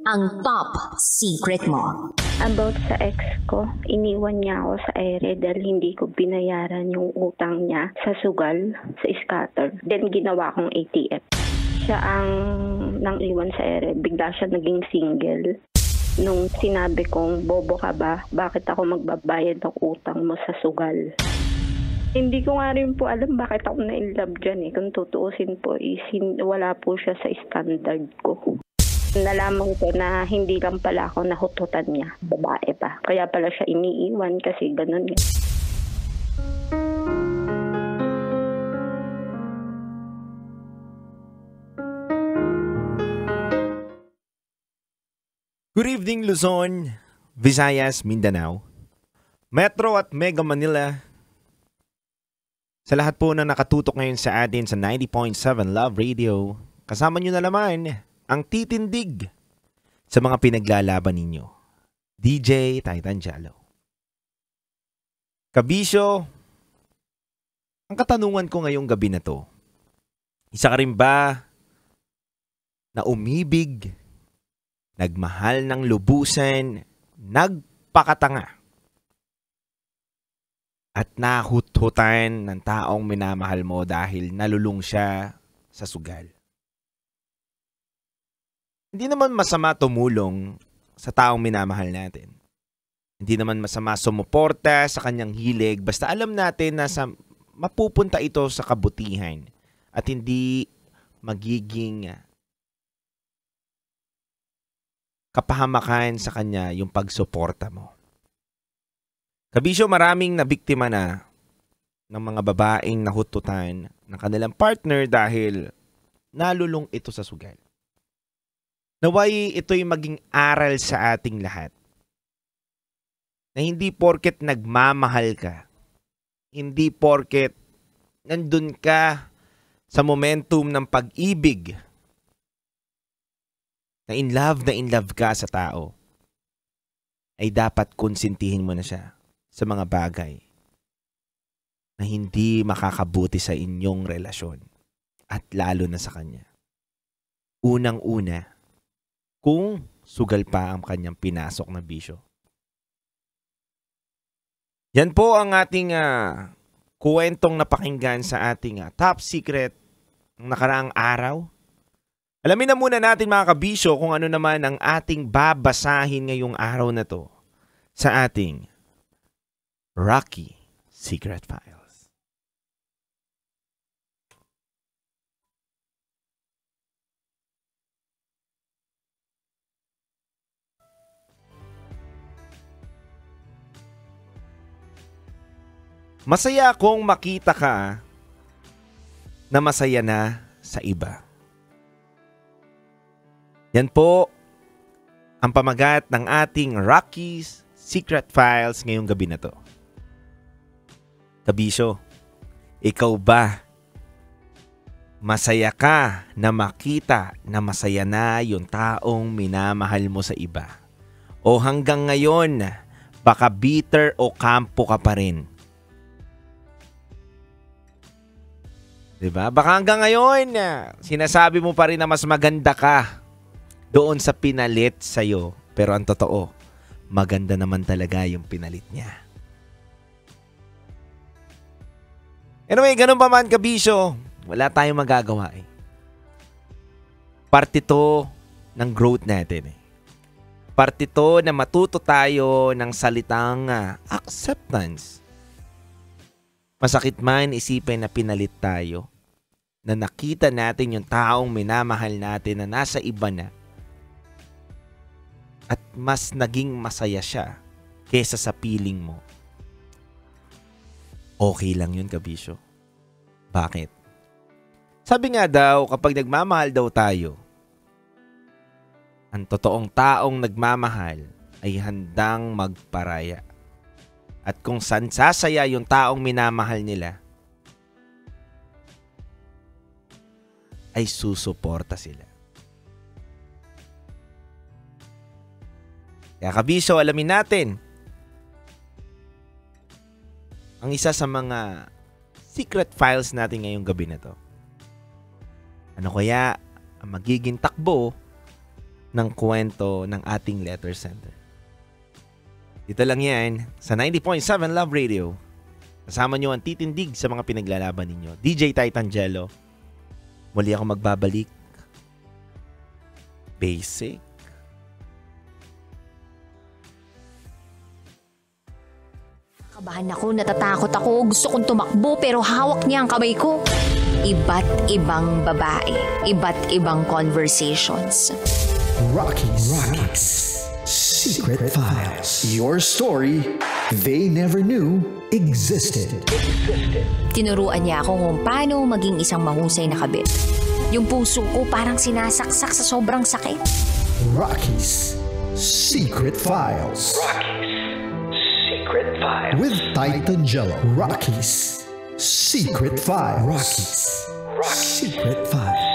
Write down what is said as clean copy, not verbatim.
ang top secret mo? About sa ex ko, iniwan niya ako sa ere dahil hindi ko binayaran yung utang niya sa sugal, sa scatter. Then ginawa kong ATM. Siya ang nang iwan sa ere, bigla siya naging single. Nung sinabi kong, bobo ka ba? Bakit ako magbabayad ng utang mo sa sugal? Hindi ko nga rin po alam bakit ako na-inlove dyan eh. Kung tutuusin po, wala po siya sa standard ko. Nalaman ko na hindi lang pala ako nahututan niya. Babae pa. Kaya pala siya iniiwan kasi ganun nga. Good evening Luzon, Visayas, Mindanao, Metro at Mega Manila. Sa lahat po na nakatutok ngayon sa atin sa 90.7 Love Radio, kasama nyo na naman ang titindig sa mga pinaglalaban ninyo. DJ Titan Jalo. Kabisyo, ang katanungan ko ngayong gabi na to, isa ka rin ba na umibig, nagmahal ng lubusan, nagpakatanga, at nahut-hutan ng taong minamahal mo dahil nalulung siya sa sugal? Hindi naman masama tumulong sa taong minamahal natin. Hindi naman masama sumuporta sa kanyang hilig, basta alam natin na mapupunta ito sa kabutihan at hindi magiging kapahamakan sa kanya yung pagsuporta mo. Kabisyo, maraming nabiktima na ng mga babaeng nahututan ng kanilang partner dahil nalulung ito sa sugal. Naway ito'y maging aral sa ating lahat. Na hindi porket nagmamahal ka, hindi porket nandun ka sa momentum ng pag-ibig, na in love ka sa tao, ay dapat konsintihin mo na siya sa mga bagay na hindi makakabuti sa inyong relasyon at lalo na sa kanya. Unang-una, kung sugal pa ang kanyang pinasok na bisyo. Yan po ang ating kwentong napakinggan sa ating top secret ng nakaraang araw. Alamin na muna natin mga kabisyo kung ano naman ang ating babasahin ngayong araw na to sa ating Rocky Secret Files. Masaya akong makita ka na masaya na sa iba. Yan po ang pamagat ng ating Rocky's Secret Files ngayong gabi na to. Kabisyo, ikaw ba masaya ka na makita na masaya na yung taong minamahal mo sa iba? O hanggang ngayon, baka bitter o kampo ka pa rin? Diba? Baka hanggang ngayon, sinasabi mo pa rin na mas maganda ka doon sa pinalit sa'yo. Pero ang totoo, maganda naman talaga yung pinalit niya. Anyway, ganun pa man kabisyo, wala tayong magagawa eh. Parte to ng growth natin eh. Parte to na matuto tayo ng salitang acceptance. Masakit man isipin na pinalit tayo, na nakita natin yung taong minamahal natin na nasa iba na, at mas naging masaya siya kesa sa piling mo. Okay lang yun kabisyo. Bakit? Sabi nga daw, kapag nagmamahal daw tayo, ang totoong taong nagmamahal ay handang magparaya. At kung saan sasaya yung taong minamahal nila, ay susuporta sila. Kaya kabisyo, alamin natin ang isa sa mga secret files natin ngayong gabi na to. Ano kaya ang magiging takbo ng kwento ng ating letter sender. Dito lang yan sa 90.7 Love Radio. Kasama nyo ang titindig sa mga pinaglalaban ninyo. DJ Titangelo. Muli ako magbabalik. Basic. Kabahan ako, natatakot ako, gusto kong tumakbo pero hawak niya ang kamay ko. Iba't ibang babae, iba't ibang conversations. Rocky's Secret Files. Your story they never knew existed. Tinuruan niya ako kung paano maging isang mahusay na kabit. Yung puso ko parang sinasaksak sa sobrang sakit. Rocky's Secret Files. Secret Files. With Titangelo. Rocky's Secret Files. Rocky's Secret Files.